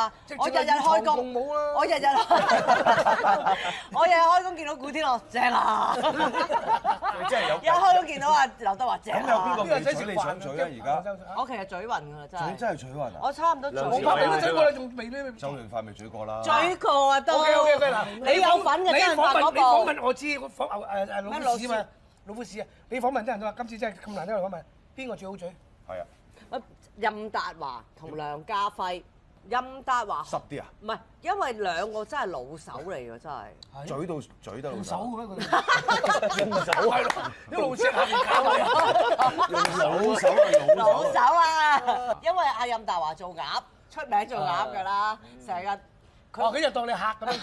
啊！我日日開工，我日日開工見到古天樂正啊！真係有。一開工見到阿劉德華正啊！咁有邊個美嘴你想嘴啊？而家我其實嘴暈㗎啦，真係。嘴真係嘴暈啊！我差唔多嘴。我拍緊都嘴過，你仲未咩？周潤發咪嘴過啦。嘴過啊都。OK 嗱，你有份嘅真係發嗰部。你訪問我知，我訪老虎屎嘛，老虎屎啊！你訪問啲人都話今次真係咁難得嚟訪問，邊個最好嘴？係啊。任達華同梁家輝。任達華濕啲啊？唔係，因為兩個真係老手嚟㗎，真係。嘴得用手嘅咩？佢哋用手係咯，一路識下面搞用老手啊！因為阿任達華做鴨出名做鴨㗎啦，成日佢就當你客咁樣。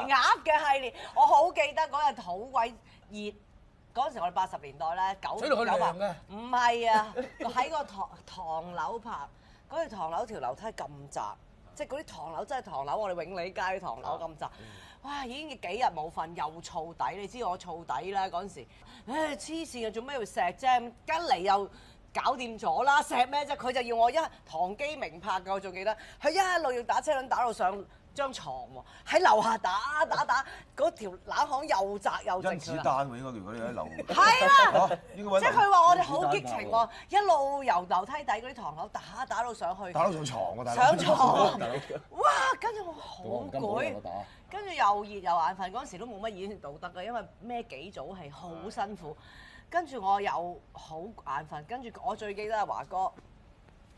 鴨嘅系列，我好記得嗰日好鬼熱，嗰陣時我哋80年代咧水到佢涼嘅。唔係啊，喺個唐樓拍。嗰條唐樓條樓梯咁窄，即係嗰啲唐樓真係唐樓，我哋永利街啲唐樓咁窄。哇！已經幾日冇瞓，又燥底，你知我燥底啦嗰陣時。唉，黐線啊，做咩要錫啫？跟嚟又搞掂咗啦，錫咩啫？佢就要我唐基明拍㗎，我仲記得。佢一路要打車輪打到上張床喎，喺樓下打嗰條冷巷又窄又直。甄子丹喎，應該叫佢哋喺樓。係啦，即係佢話我哋好激情喎，一路由樓梯底嗰啲唐樓打到上去。打到上床喎，大佬。上床。哇！跟住我好攰，跟住又熱又眼瞓，嗰陣時都冇乜演員道德嘅，因為孭幾組戲好辛苦。跟住我又好眼瞓，跟住我最記得係華哥，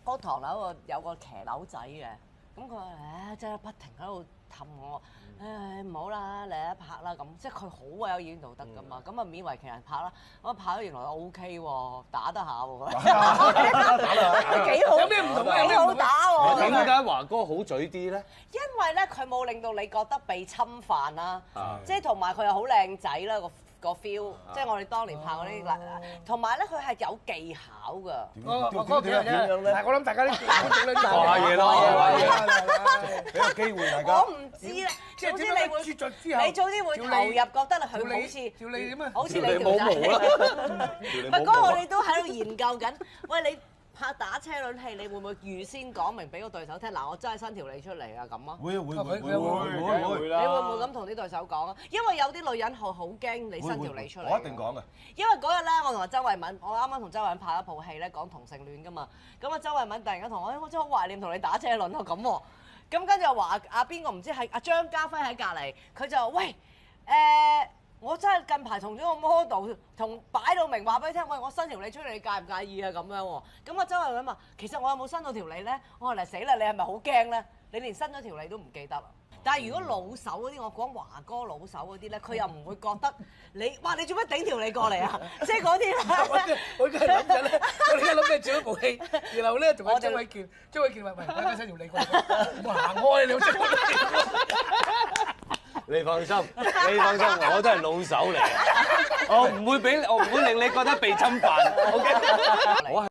嗰唐樓有個騎樓仔嘅。咁佢話真係不停喺度氹我，唔好啦，你一拍啦咁，即係佢好鬼有演員道德㗎嘛，咁啊勉為其難拍啦，我拍咗原來 OK 喎，打得下喎，幾好，有咩唔同啊？幾好打喎。點解華哥好嘴啲咧？因為咧佢冇令到你覺得被侵犯啦，即係同埋佢又好靚仔啦個 feel， 即係我哋當年拍嗰啲嗱，同埋咧佢係有技巧㗎。點樣咧？我諗大家啲觀眾咧就話嘢咯，俾個機會大家。我唔知咧，總之你會，你總之會投入，覺得佢好似你條仔。唔係嗰個我哋都喺度研究緊。喂，你拍打車輪戲，你會唔會預先講明俾個對手聽？嗱，我真係伸條脷出嚟啊咁啊！會。你會唔會咁同啲對手講啊？因為有啲女人好驚你伸條脷出嚟。我一定講嘅。因為嗰日咧，我同阿周慧敏，我啱啱同周慧敏拍一部戲咧，講同性戀噶嘛。咁啊，周慧敏突然間同我，我真係好懷念同你打車輪啊咁喎。咁跟住又話阿邊個唔知係阿張家輝喺隔離，佢就話喂我真係近排同咗個 model 同擺到明話俾你聽，喂我伸條脷出嚟，你介唔介意啊咁樣喎？咁啊周慧敏話，其實我有冇伸到條脷咧？我話嚟死啦，你係咪好驚咧？你連伸咗條脷都唔記得啦。但係如果老手嗰啲，我講華哥老手嗰啲咧，佢又唔會覺得你，哇你做咩頂條脷過嚟啊？即係嗰啲咧。我梗係諗緊咧，我而家諗緊做一部戲，然後咧同阿張衛健話：喂，大家伸條脷過嚟，我行開你好識。你放心，我都係老手嚟，我唔會令你覺得被侵犯。OK，我係。